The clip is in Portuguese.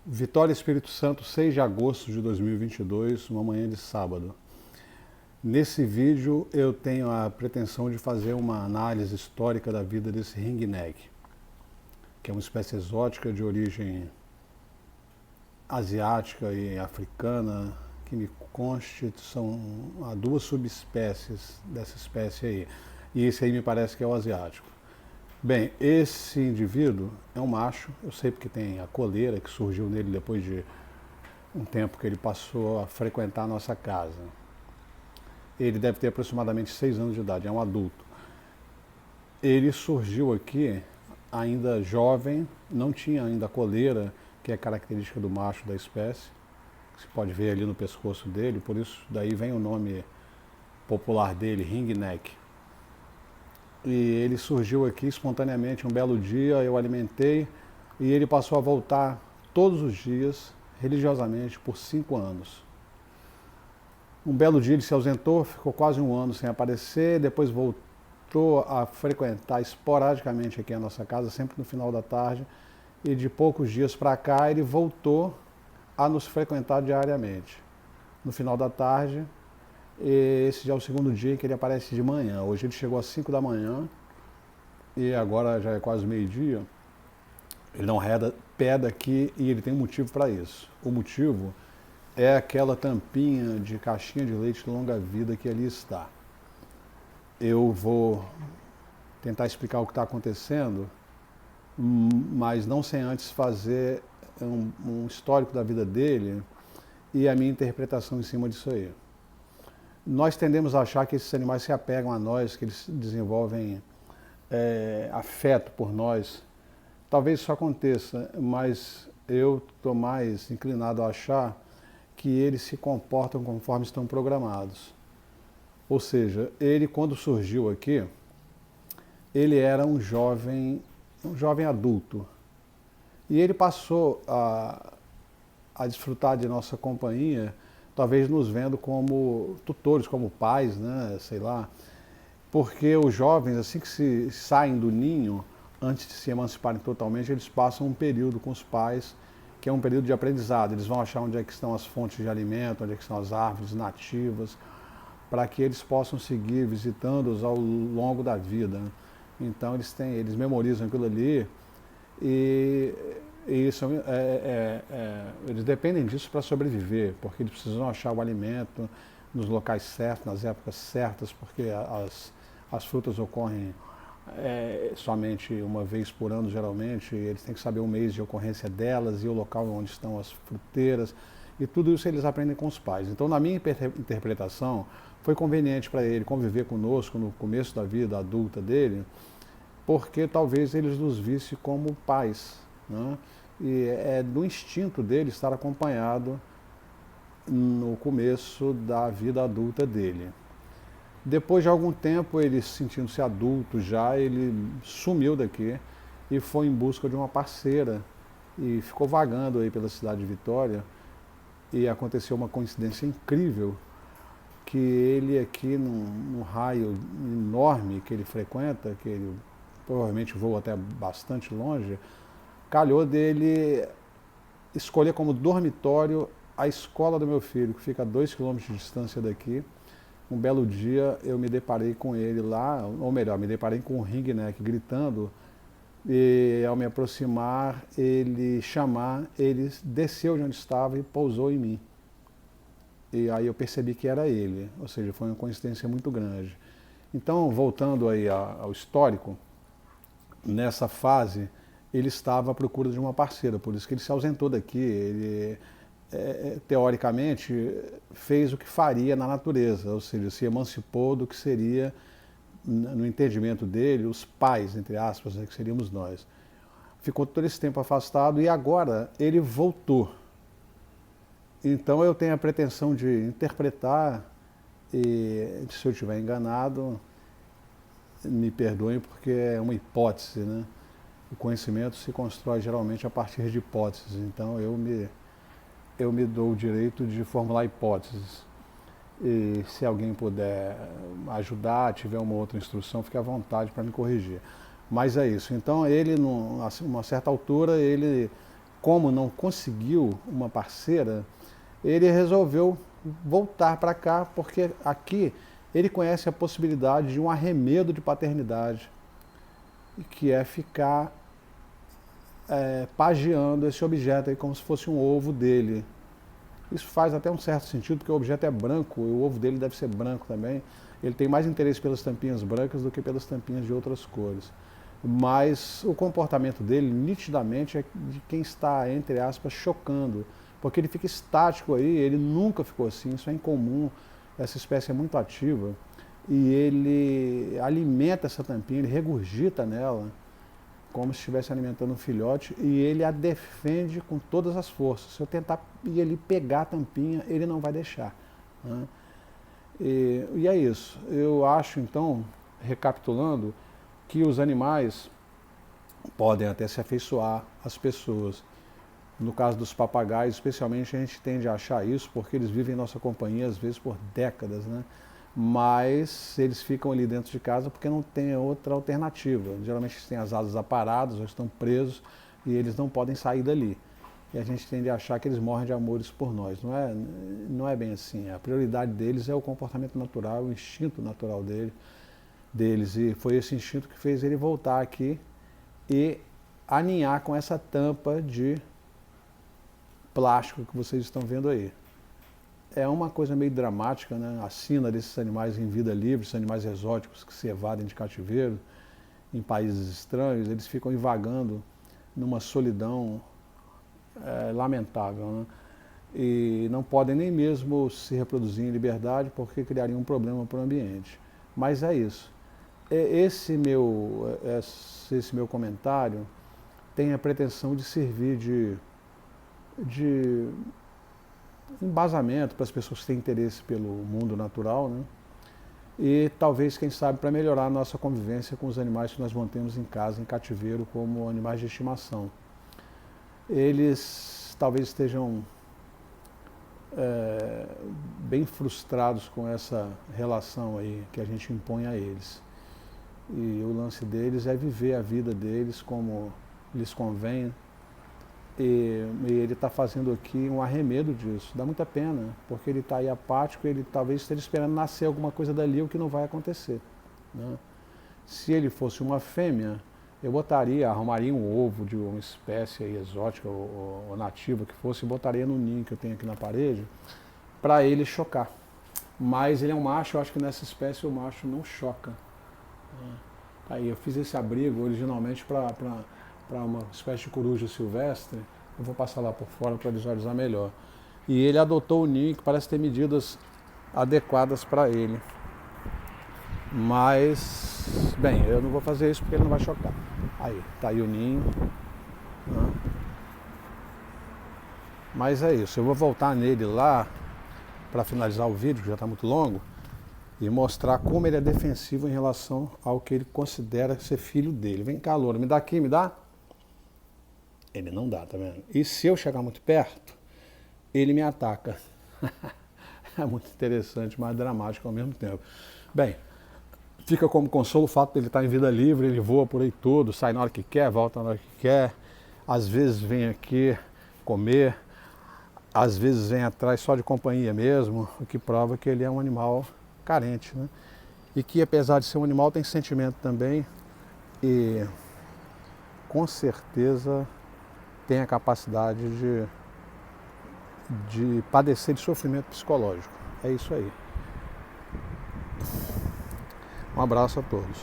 Vitória, Espírito Santo, 6 de agosto de 2022, uma manhã de sábado. Nesse vídeo eu tenho a pretensão de fazer uma análise histórica da vida desse ringneck, que é uma espécie exótica de origem asiática e africana, que me conste são há duas subespécies dessa espécie aí. E esse aí me parece que é o asiático. Bem, esse indivíduo é um macho, eu sei porque tem a coleira que surgiu nele depois de um tempo que ele passou a frequentar a nossa casa. Ele deve ter aproximadamente 6 anos de idade, é um adulto. Ele surgiu aqui ainda jovem, não tinha ainda a coleira, que é característica do macho da espécie, que se pode ver ali no pescoço dele, por isso daí vem o nome popular dele, ringneck. E ele surgiu aqui espontaneamente um belo dia, eu alimentei e ele passou a voltar todos os dias, religiosamente, por 5 anos. Um belo dia ele se ausentou, ficou quase um ano sem aparecer, depois voltou a frequentar esporadicamente aqui a nossa casa, sempre no final da tarde, e de poucos dias para cá ele voltou a nos frequentar diariamente. No final da tarde, esse já é o segundo dia que ele aparece de manhã. Hoje ele chegou às 5 da manhã e agora já é quase meio-dia. Ele não reda pé daqui e ele tem um motivo para isso. O motivo é aquela tampinha de caixinha de leite longa-vida que ali está. Eu vou tentar explicar o que está acontecendo, mas não sem antes fazer um histórico da vida dele e a minha interpretação em cima disso aí. Nós tendemos a achar que esses animais se apegam a nós, que eles desenvolvem afeto por nós. Talvez isso aconteça, mas eu estou mais inclinado a achar que eles se comportam conforme estão programados. Ou seja, ele quando surgiu aqui, ele era um jovem adulto. E ele passou a desfrutar de nossa companhia, talvez nos vendo como tutores, como pais, né, sei lá. Porque os jovens, assim que se saem do ninho, antes de se emanciparem totalmente, eles passam um período com os pais, que é um período de aprendizado. Eles vão achar onde é que estão as fontes de alimento, onde é que estão as árvores nativas, para que eles possam seguir visitando-os ao longo da vida. Então eles memorizam aquilo ali e isso, eles dependem disso para sobreviver, porque eles precisam achar o alimento nos locais certos, nas épocas certas, porque as frutas ocorrem somente uma vez por ano, geralmente. Eles têm que saber o mês de ocorrência delas e o local onde estão as fruteiras, e tudo isso eles aprendem com os pais. Então, na minha interpretação, foi conveniente para ele conviver conosco no começo da vida adulta dele, porque talvez eles nos vissem como pais, né? E é do instinto dele estar acompanhado no começo da vida adulta dele. Depois de algum tempo, ele sentindo-se adulto já, ele sumiu daqui e foi em busca de uma parceira e ficou vagando aí pela cidade de Vitória. E aconteceu uma coincidência incrível, que ele aqui num raio enorme que ele frequenta, que ele provavelmente voa até bastante longe, calhou dele escolher como dormitório a escola do meu filho, que fica a 2 quilômetros de distância daqui. Um belo dia eu me deparei com ele lá, ou melhor, me deparei com o ringneck gritando, e ao me aproximar, ele desceu de onde estava e pousou em mim. E aí eu percebi que era ele, ou seja, foi uma coincidência muito grande. Então, voltando aí ao histórico, nessa fase ele estava à procura de uma parceira, por isso que ele se ausentou daqui. Ele, teoricamente, fez o que faria na natureza, ou seja, se emancipou do que seria, no entendimento dele, os pais, entre aspas, né, que seríamos nós. Ficou todo esse tempo afastado e agora ele voltou. Então eu tenho a pretensão de interpretar, e se eu estiver enganado, me perdoem, porque é uma hipótese, né? O conhecimento se constrói geralmente a partir de hipóteses, então eu me dou o direito de formular hipóteses. E se alguém puder ajudar, tiver uma outra instrução, fique à vontade para me corrigir. Mas é isso. Então ele, a uma certa altura, ele como não conseguiu uma parceira, ele resolveu voltar para cá, porque aqui ele conhece a possibilidade de um arremedo de paternidade, que é ficar pajeando esse objeto aí como se fosse um ovo dele. Isso faz até um certo sentido, porque o objeto é branco, e o ovo dele deve ser branco também. Ele tem mais interesse pelas tampinhas brancas do que pelas tampinhas de outras cores. Mas o comportamento dele, nitidamente, é de quem está, entre aspas, chocando. Porque ele fica estático aí, ele nunca ficou assim, isso é incomum. Essa espécie é muito ativa e ele alimenta essa tampinha, ele regurgita nela, como se estivesse alimentando um filhote, e ele a defende com todas as forças. Se eu tentar ir ali pegar a tampinha, ele não vai deixar, né? E é isso. Eu acho, então, recapitulando, que os animais podem até se afeiçoar às pessoas. No caso dos papagaios, especialmente, a gente tende a achar isso porque eles vivem em nossa companhia, às vezes, por décadas, né? Mas eles ficam ali dentro de casa porque não tem outra alternativa. Geralmente eles têm as asas aparadas ou estão presos e eles não podem sair dali. E a gente tende a achar que eles morrem de amores por nós. Não é bem assim. A prioridade deles é o comportamento natural, o instinto natural deles. E foi esse instinto que fez ele voltar aqui e aninhar com essa tampa de plástico que vocês estão vendo aí. É uma coisa meio dramática, né? A sina desses animais em vida livre, esses animais exóticos que se evadem de cativeiro em países estranhos, eles ficam invagando numa solidão lamentável, né? E não podem nem mesmo se reproduzir em liberdade porque criariam um problema para o ambiente. Mas é isso. Esse meu comentário tem a pretensão de servir de embasamento para as pessoas que têm interesse pelo mundo natural, né? E talvez, quem sabe, para melhorar a nossa convivência com os animais que nós mantemos em casa, em cativeiro, como animais de estimação. Eles talvez estejam bem frustrados com essa relação aí que a gente impõe a eles. E o lance deles é viver a vida deles como lhes convém. E ele está fazendo aqui um arremedo disso. Dá muita pena, porque ele está aí apático, ele talvez esteja esperando nascer alguma coisa dali, o que não vai acontecer, né? Se ele fosse uma fêmea, eu arrumaria um ovo de uma espécie aí exótica ou nativa que fosse, e botaria no ninho que eu tenho aqui na parede, para ele chocar. Mas ele é um macho, eu acho que nessa espécie o macho não choca. Aí eu fiz esse abrigo originalmente para uma espécie de coruja silvestre. Eu vou passar lá por fora para visualizar melhor. E ele adotou o ninho, que parece ter medidas adequadas para ele. Mas, bem, eu não vou fazer isso porque ele não vai chocar. Aí, tá aí o ninho, né? Mas é isso, eu vou voltar nele lá para finalizar o vídeo, que já está muito longo, e mostrar como ele é defensivo em relação ao que ele considera ser filho dele. Vem cá, louro, me dá aqui, me dá? Ele não dá, tá vendo? E se eu chegar muito perto, ele me ataca. É muito interessante, mas dramático ao mesmo tempo. Bem, fica como consolo o fato de ele estar em vida livre, ele voa por aí todo, sai na hora que quer, volta na hora que quer, às vezes vem aqui comer, às vezes vem atrás só de companhia mesmo, o que prova que ele é um animal carente, né? E que, apesar de ser um animal, tem sentimento também e com certeza tem a capacidade de padecer de sofrimento psicológico. É isso aí. Um abraço a todos.